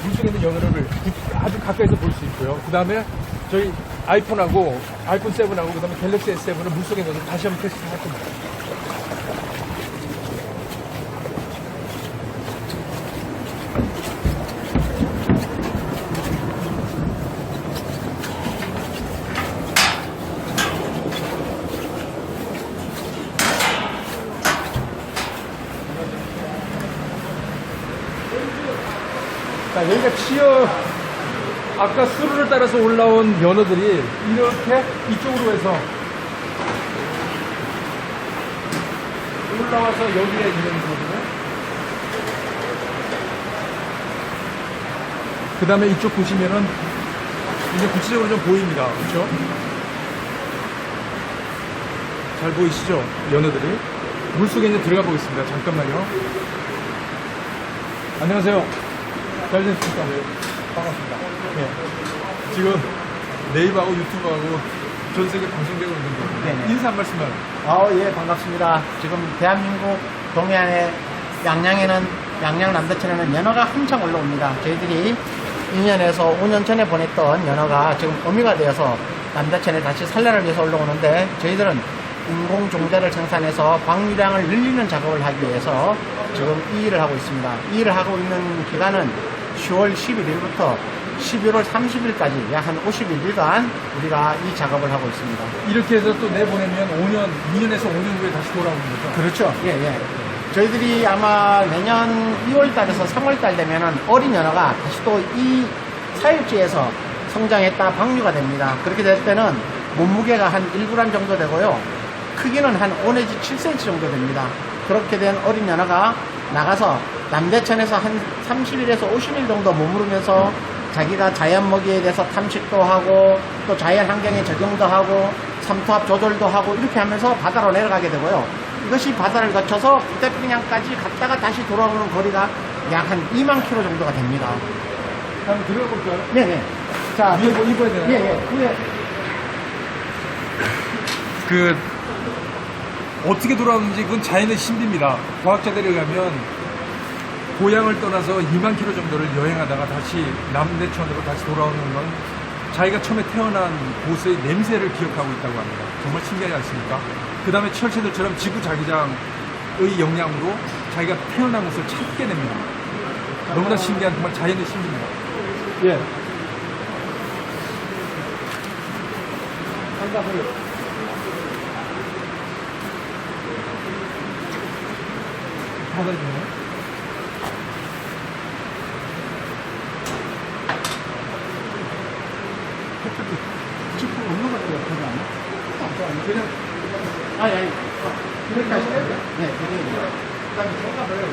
물속에 있는 연어를 아주 가까이서 볼 수 있고요. 그 다음에 저희 아이폰하고 아이폰 7하고 그 다음에 갤럭시 S7을 물속에 넣어서 다시 한번 테스트 할 겁니다. 자, 여기가 아까 수루를 따라서 올라온 연어들이 이렇게 이쪽으로 해서 올라와서 여기에 있는 거거든요. 그 다음에 이쪽 보시면은 이제 구체적으로 좀 보입니다. 그렇죠? 잘 보이시죠? 연어들이. 물속에 이제 들어가 보겠습니다. 잠깐만요. 안녕하세요. 잘 지냈습니까? 반갑습니다. 네. 지금 네이버하고 유튜브하고 전 세계 방송되고 있는데
네네.
인사 한 말씀만.
예, 반갑습니다. 지금 대한민국 동해안의 양양 남대천에는 연어가 한창 올라옵니다. 저희들이 2년에서 5년 전에 보냈던 연어가 지금 어미가 되어서 남대천에 다시 산란을 위해서 올라오는데, 저희들은 인공 종자를 생산해서 방류량을 늘리는 작업을 하기 위해서 지금 이 일을 하고 있습니다. 이 일을 하고 있는 기간은 10월 11일부터 11월 30일까지 약 한 51일간 우리가 이 작업을 하고 있습니다.
이렇게 해서 또 내보내면 2년에서 5년 후에 다시 돌아오는 거죠?
그렇죠. 예. 저희들이 아마 내년 2월달에서 3월달 되면은 어린 연어가 다시 또 이 사육지에서 성장했다 방류가 됩니다. 그렇게 될 때는 몸무게가 한 1g 정도 되고요. 크기는 한 5 내지 7cm 정도 됩니다. 그렇게 된 어린 연어가 나가서 남대천에서 한 30일에서 50일 정도 머무르면서 자기가 자연 먹이에 대해서 탐식도 하고 또 자연 환경에 적용도 하고 삼투압 조절도 하고 이렇게 하면서 바다로 내려가게 되고요. 이것이 바다를 거쳐서 북태평양까지 갔다가 다시 돌아오는 거리가 약 한 2만 킬로 정도가 됩니다.
한번 들어가 볼까요?
네네. 자,
위에 뭐 입어야 되나요?
예, 예. 위에.
그 어떻게 돌아오는지 그건 자연의 신비입니다. 과학자들에 의하면 고향을 떠나서 2만 킬로 정도를 여행하다가 다시 남대천으로 다시 돌아오는 건 자기가 처음에 태어난 곳의 냄새를 기억하고 있다고 합니다. 정말 신기하지 않습니까? 그 다음에 철새들처럼 지구자기장의 영향으로 자기가 태어난 곳을 찾게 됩니다. 너무나 신기한 정말 자연의 신비입니다. 예. 받아주네요.
지금 없는 것 같아요. 그거 아니야? 그냥, 아니. 그렇게 하실까요? 네, 그게. 그 다음에 정답을.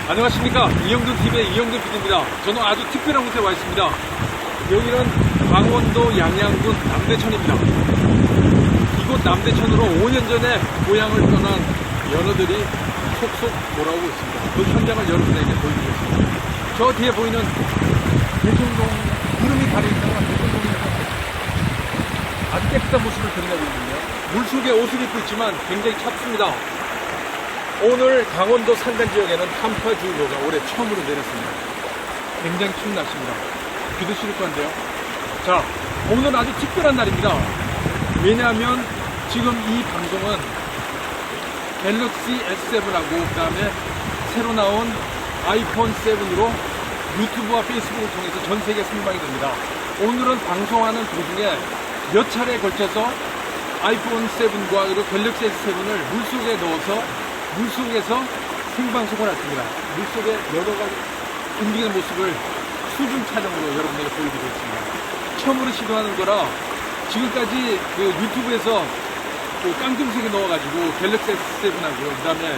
안녕하십니까. 이영준 TV의 이영준 PD입니다. 저는 아주 특별한 곳에 와 있습니다. 여기는 강원도 양양군 남대천입니다. 이곳 남대천으로 5년 전에 고향을 떠난 연어들이 속속 돌아오고 있습니다. 그 현장을 여러분에게 보여드리겠습니다. 저 뒤에 보이는 대중동, 구름이 가려있다가 대중동에서 아주 깨끗한 모습을 드러내고 있는데요. 물속에 옷을 입고 있지만 굉장히 찹습니다. 오늘 강원도 산간 지역에는 한파주의보가 올해 처음으로 내렸습니다. 굉장히 추운 날씨입니다. 비도 시릴 건데요. 자, 오늘은 아주 특별한 날입니다. 왜냐하면 지금 이 방송은 갤럭시 S7하고 그 다음에 새로 나온 아이폰 7으로 유튜브와 페이스북을 통해서 전 세계 생방이 됩니다. 오늘은 방송하는 도중에 몇 차례에 걸쳐서 아이폰 7과 그리고 갤럭시 S7을 물속에 넣어서 물속에서 생방송을 할 겁니다. 물속에 여러가 움직이는 모습을 수중 촬영으로 여러분에게 보여드리겠습니다. 처음으로 시도하는 거라 지금까지 그 유튜브에서 그 깡통색에 넣어가지고 갤럭시 S7하고 그 다음에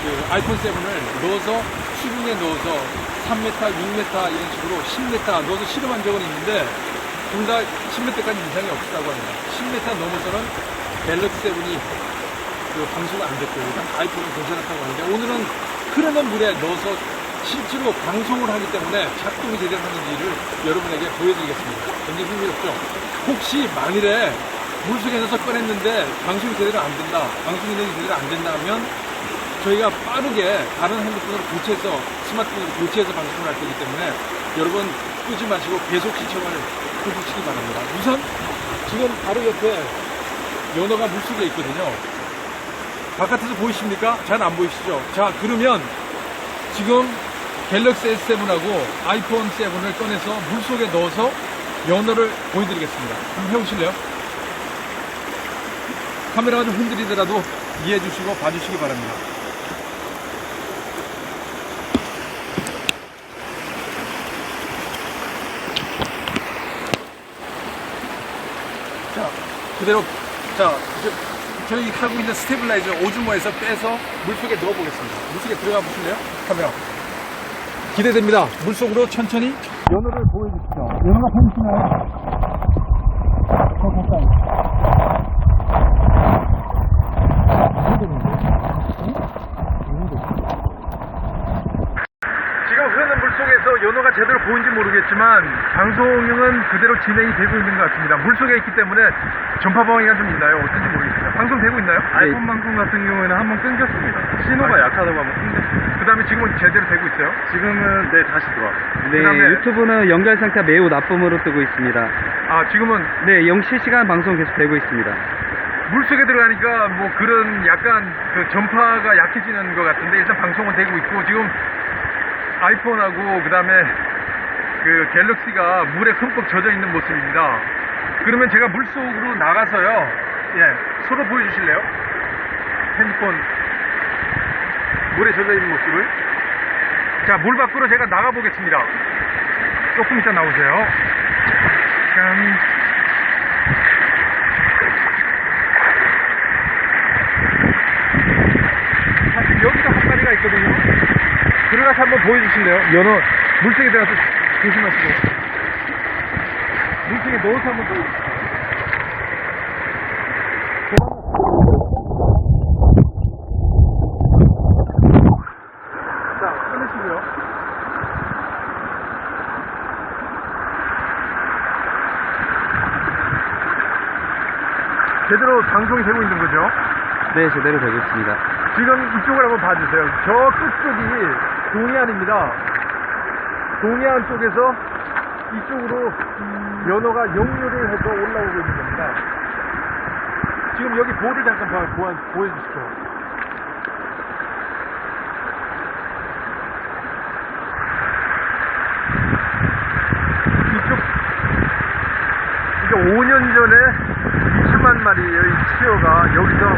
그 아이폰 7을 넣어서 수중에 넣어서 3m, 6m 이런 식으로 10m 넣어서 실험한 적은 있는데 둘 다 10m까지 이상이 없다고 합니다. 10m 넘어서는 갤럭시 7이 그 방수가 안 됐고 아이폰은 괜찮았다고 하는데 오늘은 흐르는 물에 넣어서 실제로 방송을 하기 때문에 작동이 제대로 하는지를 여러분에게 보여드리겠습니다. 굉장히 흥미롭죠? 혹시 만일에 물속에 넣어서 꺼냈는데 방송이 제대로 안 된다, 방송 기능이 제대로 안 된다면 저희가 빠르게 다른 핸드폰으로 교체해서 스마트폰으로 교체해서 방송을 할 거기 때문에 여러분 끄지 마시고 계속 시청을 해주시기 바랍니다. 우선 지금 바로 옆에 연어가 물속에 있거든요. 바깥에서 보이십니까? 잘 안 보이시죠? 자, 그러면 지금 갤럭시 S7하고 아이폰 7을 꺼내서 물속에 넣어서 연어를 보여드리겠습니다. 한번 해보실래요? 카메라가 좀 흔들리더라도 이해해 주시고 봐주시기 바랍니다. 자, 그대로, 자, 저희 하고 있는 스테빌라이저 오즈모에서 빼서 물속에 넣어보겠습니다. 물속에 들어가 보실래요? 카메라. 기대됩니다. 물속으로 천천히 연어를 보여주십시오. 연어가 보이시나요? 더 가까이.
지금 흐르는 물속에서 연어가 제대로 보이는지 모르겠지만 방송은 그대로 진행이 되고 있는 것 같습니다. 물속에 있기 때문에 전파 방해가 좀 있나요? 어떤지 모르겠습니다. 방송 되고 있나요?
아이폰 방송 같은 경우에는 한번 끊겼습니다. 신호가 약하다고 한번 끊겼습니다.
그 다음에 지금은 제대로 되고 있어요?
지금은 네, 다시 들어왔습니다.
네,
그다음에-
유튜브는 연결 상태 매우 나쁨으로 뜨고 있습니다.
아, 지금은
네, 실시간 방송 계속 되고 있습니다.
물속에 들어가니까 뭐 그런 약간 그 전파가 약해지는 것 같은데 일단 방송은 되고 있고 지금 아이폰하고 그 다음에 그 갤럭시가 물에 흠뻑 젖어 있는 모습입니다. 그러면 제가 물속으로 나가서요. 예, 서로 보여주실래요? 핸드폰 물에 젖어 있는 모습을. 자, 물 밖으로 제가 나가 보겠습니다. 조금 이따 나오세요. 짠. 사실 여기도 한 마리가 있거든요. 들어가서 한번 보여주실래요? 연어 물속에 들어가서 조심하시고 물속에 넣어서 한번 보여주세요. 자, 끊으시고요. 제대로 방송이 되고 있는 거죠?
네, 제대로 되고 있습니다.
지금 이쪽을 한번 봐주세요. 저 끝쪽이 동해안입니다. 동해안 쪽에서 이쪽으로 연어가 역류를 해서 올라오고 있는 겁니다. 지금 여기 볼을 잠깐 보여주시죠. 이쪽, 이게 5년 전에 2천만 마리의 치어가 여기서